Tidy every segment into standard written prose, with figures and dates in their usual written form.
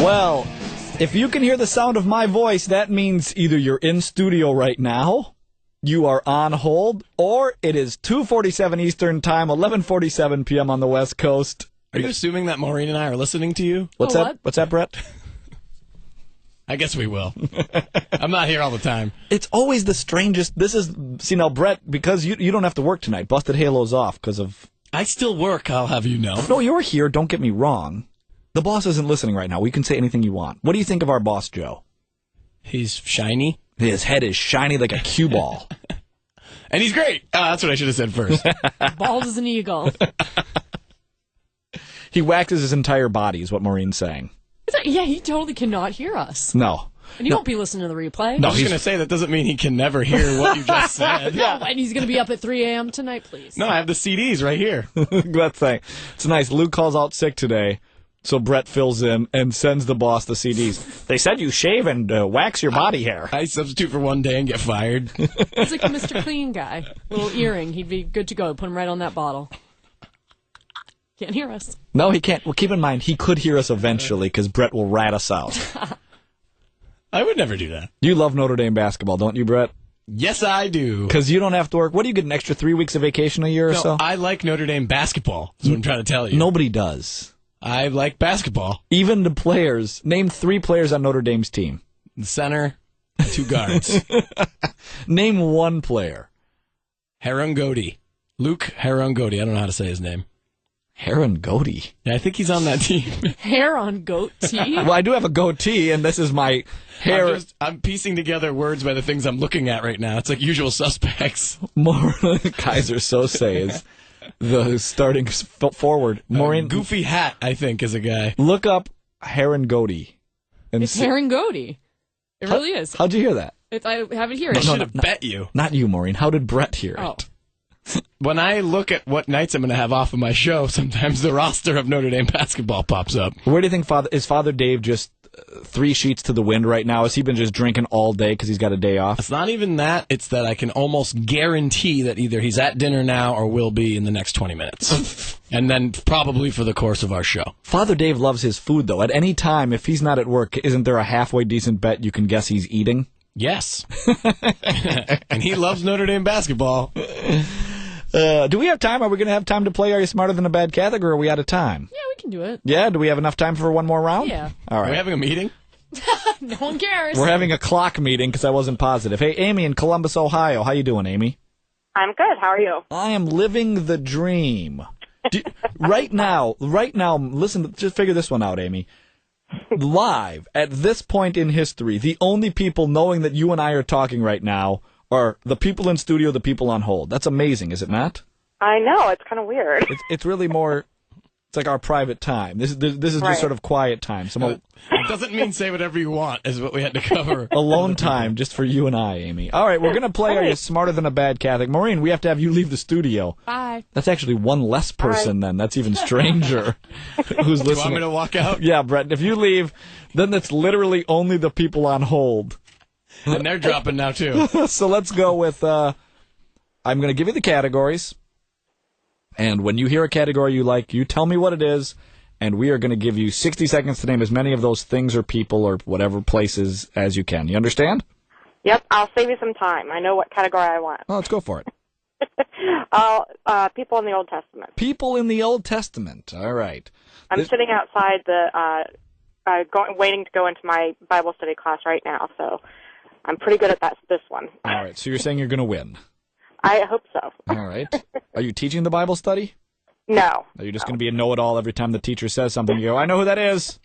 Well, if you can hear the sound of my voice, that means either you're in studio right now, you are on hold, or it is 2:47 Eastern Time, 11:47 p.m. on the West Coast. Are you assuming that Maureen and I are listening to you? What's that? What's that, Brett? I guess we will. I'm not here all the time. It's always the strangest. See now, Brett, because you don't have to work tonight. Busted Halo's off because of... I still work, I'll have you know. No, you're here. Don't get me wrong. The boss isn't listening right now. We can say anything you want. What do you think of our boss, Joe? He's shiny. His head is shiny like a cue ball. And he's great. That's what I should have said first. Bald as an eagle. He waxes his entire body, is what Maureen's saying. Yeah, he totally cannot hear us. No. And he won't be listening to the replay. No, I was going to say, that doesn't mean he can never hear what you just said. No, and he's going to be up at 3 a.m. tonight, please. No, I have the CDs right here. That thing. It's nice. Luke calls out sick today, so Brett fills in and sends the boss the CDs. They said you shave and wax your body hair. I substitute for one day and get fired. He's like a Mr. Clean guy. Little earring. He'd be good to go. Put him right on that bottle. Can't hear us. No, he can't. Well, keep in mind, he could hear us eventually because Brett will rat us out. I would never do that. You love Notre Dame basketball, don't you, Brett? Yes, I do. Because you don't have to work. What do you get, an extra 3 weeks of vacation a year or so? I like Notre Dame basketball, is what I'm trying to tell you. Nobody does. I like basketball. Even the players. Name 3 players on Notre Dame's team. The center, 2 guards. Name 1 player. Herungoti. Luke Herungoti. I don't know how to say his name. Heron goatee. Yeah, I think he's on that team. Hair on goatee? Well, I do have a goatee, and this is my hair. I'm piecing together words by the things I'm looking at right now. It's like Usual Suspects. Kaiser Sose is the starting forward. Maureen, Goofy Hat, I think, is a guy. Look up Heron goatee. It's Heron goatee. It really is. How'd you hear that? I have it here. I should have bet you. Not you, Maureen. How did Brett hear it? When I look at what nights I'm going to have off of my show, sometimes the roster of Notre Dame basketball pops up. Where do you think is Father Dave just 3 sheets to the wind right now? Has he been just drinking all day because he's got a day off? It's not even that. It's that I can almost guarantee that either he's at dinner now or will be in the next 20 minutes. And then probably for the course of our show. Father Dave loves his food, though. At any time, if he's not at work, isn't there a halfway decent bet you can guess he's eating? Yes. And he loves Notre Dame basketball. Do we have time? Are we going to have time to play Are You Smarter Than a Bad Catholic, or are we out of time? Yeah, we can do it. Yeah? Do we have enough time for one more round? Yeah. All right. Are we having a meeting? No one cares. We're having a clock meeting because I wasn't positive. Hey, Amy in Columbus, Ohio. How you doing, Amy? I'm good. How are you? I am living the dream. Right now, listen, just figure this one out, Amy. Live, at this point in history, the only people knowing that you and I are talking right now are the people in studio, the people on hold. That's amazing, is it not? I know. It's kind of weird. It's really more... It's like our private time. This is right. just sort of quiet time. It doesn't mean say whatever you want, is what we had to cover. Alone time, just for you and I, Amy. All right, we're going to play Are You Smarter Than a Bad Catholic? Maureen, we have to have you leave the studio. Bye. That's actually one less person then. That's even stranger. Who's listening? You want me to walk out? Yeah, Brett. If you leave, then it's literally only the people on hold. And they're dropping now, too. So let's go with, I'm going to give you the categories. And when you hear a category you like, you tell me what it is, and we are going to give you 60 seconds to name as many of those things or people or whatever places as you can. You understand? Yep. I'll save you some time. I know what category I want. Well, let's go for it. People in the Old Testament. People in the Old Testament. All right. I'm sitting outside waiting to go into my Bible study class right now, so I'm pretty good at this one. All right. So you're saying you're going to win. I hope so. All right. Are you teaching the Bible study? No. Are you just going to be a know-it-all every time the teacher says something? You go, I know who that is.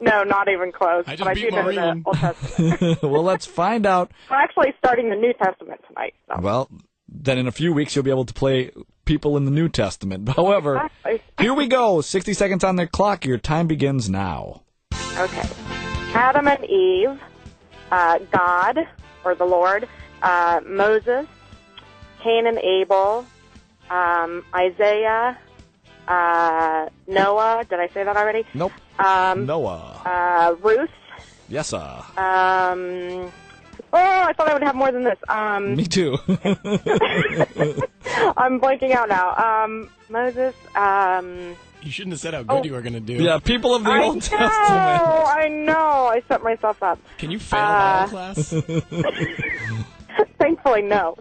No, not even close. I just but I beat do know Maureen. the Old Testament. Well, let's find out. I'm actually starting the New Testament tonight. So. Well, then in a few weeks you'll be able to play people in the New Testament. However, here we go. 60 seconds on the clock. Your time begins now. Okay. Adam and Eve, God, or the Lord, Moses, Cain and Abel, Isaiah, Noah. Did I say that already? Nope. Noah. Ruth. Yes, sir. I thought I would have more than this. Me too. I'm blanking out now. Moses, You shouldn't have said how good you were going to do. Yeah, people of the Old Testament. I know. I set myself up. Can you fail Bible class? Thankfully, no.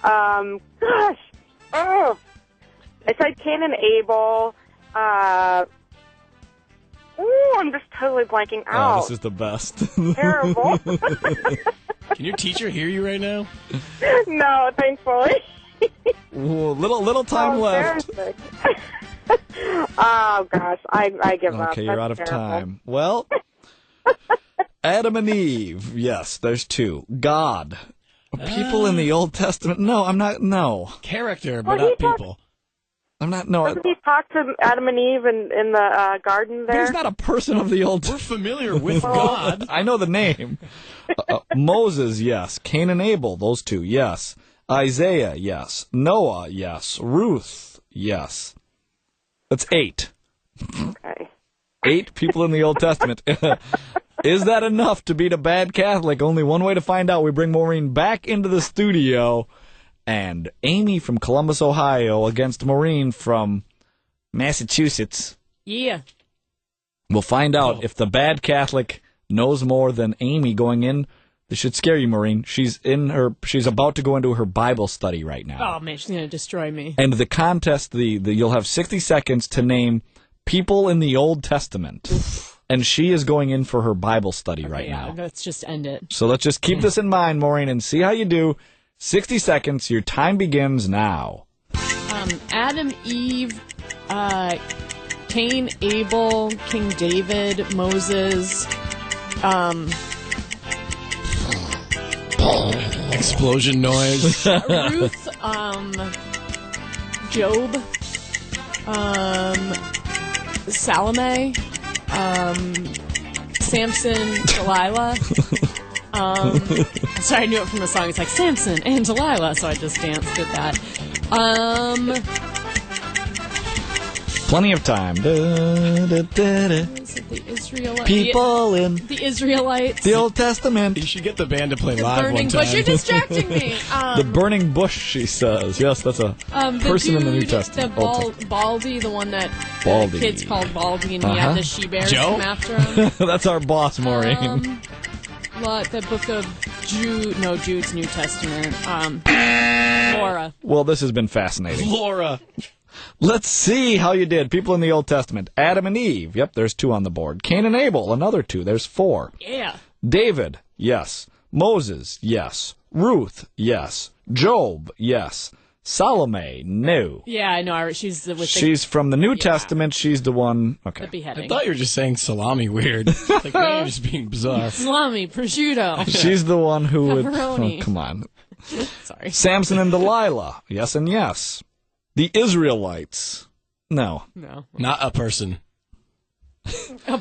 Gosh. Oh. I said Cain and Abel. I'm just totally blanking out. Oh, this is the best. Terrible. Can your teacher hear you right now? No, thankfully. Ooh, little time left. Oh, gosh. I give up. Okay, you're out of That's terrible. time. Well, Adam and Eve. Yes, there's two. God. People in the Old Testament. No, I'm not. No. Character, but Well, not people. I'm not. No. Doesn't he talk to Adam and Eve in the garden there? He's not a person of the Old We're Testament. familiar with God. I know the name. Moses, yes. Cain and Abel, those two, yes. Isaiah, yes. Noah, yes. Ruth, yes. That's 8. Okay. 8 people in the Old Testament. Is that enough to beat a bad Catholic? Only one way to find out. We bring Maureen back into the studio. And Amy from Columbus, Ohio, against Maureen from Massachusetts. Yeah. We'll find out if the bad Catholic knows more than Amy going in. This should scare you, Maureen. She's about to go into her Bible study right now. Oh, man, she's going to destroy me. And the contest, you'll have 60 seconds to name people in the Old Testament. And she is going in for her Bible study right now. Let's just end it. So let's just keep this in mind, Maureen, and see how you do. 60 seconds. Your time begins now. Adam, Eve, Cain, Abel, King David, Moses, Explosion noise. Ruth, Job, Salome, Samson, Delilah. Sorry, I knew it from the song. It's like Samson and Delilah, so I just danced at that. Plenty of time. Is it the Israelites? People in The Israelites. the Old Testament. You should get the band to play The live burning one time. bush. You're distracting me. The burning bush, she says. Yes, that's a person in the New Testament. The Old Testament. Baldy, the one that Baldy. the kids called Baldy, and he had the she-bears Joe? come after him. That's our boss, Maureen. The book of Jude. No, Jude's New Testament. Laura. Well, this has been fascinating. Laura. Let's see how you did. People in the Old Testament. Adam and Eve. Yep, there's 2 on the board. Cain and Abel, another 2. There's 4. Yeah. David, yes. Moses, yes. Ruth, yes. Job, yes. Salome, no. Yeah, I know. She's She's from the New Testament. She's the one. Okay. the beheading. I thought you were just saying salami weird. Like, maybe you're just being bizarre. Salami, prosciutto. She's the one who would. Pepperoni. Oh, come on. Sorry. Samson and Delilah. Yes and yes. The Israelites. No. No. Not a person.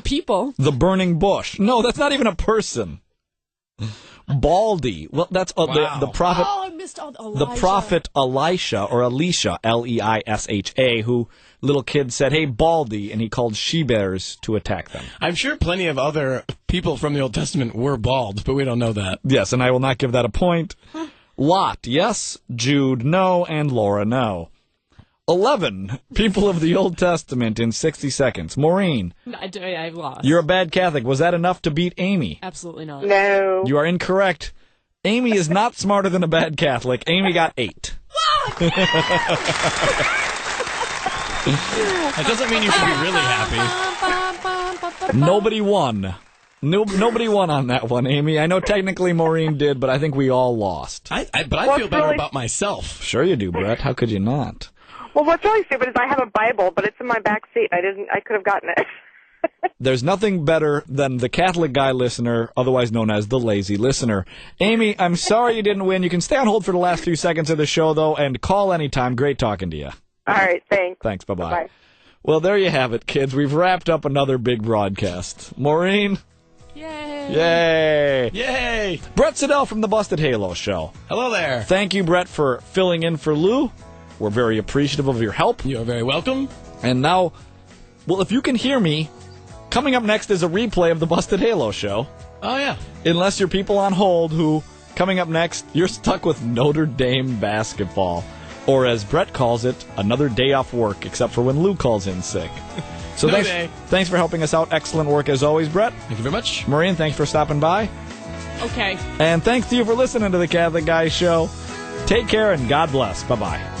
People. The burning bush. No, that's not even a person. Baldy. Well, that's Wow. the prophet. Oh, I missed all The prophet Elisha, or Elisha, Leisha, who little kid said, "Hey, Baldy," and he called she-bears to attack them. I'm sure plenty of other people from the Old Testament were bald, but we don't know that. Yes, and I will not give that a point. Lot, yes. Jude, no. And Laura, no. 11 people of the Old Testament in 60 seconds. Maureen, I've lost. you're a bad Catholic. Was that enough to beat Amy? Absolutely not. No. You are incorrect. Amy is not smarter than a bad Catholic. Amy got 8. That doesn't mean you should be really happy. Nobody won. Nobody won on that one, Amy. I know technically Maureen did, but I think we all lost. But I feel better about myself. Sure you do, Brett. How could you not? Well, what's really stupid is I have a Bible, but it's in my back seat. I could have gotten it. There's nothing better than the Catholic guy listener, otherwise known as the lazy listener. Amy, I'm sorry you didn't win. You can stay on hold for the last few seconds of the show, though, and call anytime. Great talking to you. All right, thanks. Thanks. Bye-bye. Bye. Well, there you have it, kids. We've wrapped up another big broadcast. Maureen? Yay. Yay. Yay! Brett Siddell from the Busted Halo Show. Hello there. Thank you, Brett, for filling in for Lou. We're very appreciative of your help. You are very welcome. And now, well, if you can hear me, coming up next is a replay of the Busted Halo Show. Oh, yeah. Unless you're people on hold who, coming up next, you're stuck with Notre Dame basketball. Or as Brett calls it, another day off work, except for when Lou calls in sick. So thanks for helping us out. Excellent work as always, Brett. Thank you very much. Maureen, thanks for stopping by. Okay. And thanks to you for listening to the Catholic Guy Show. Take care and God bless. Bye-bye.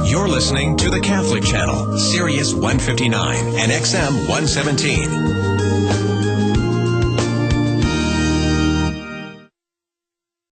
You're listening to the Catholic Channel, Sirius 159 and XM 117.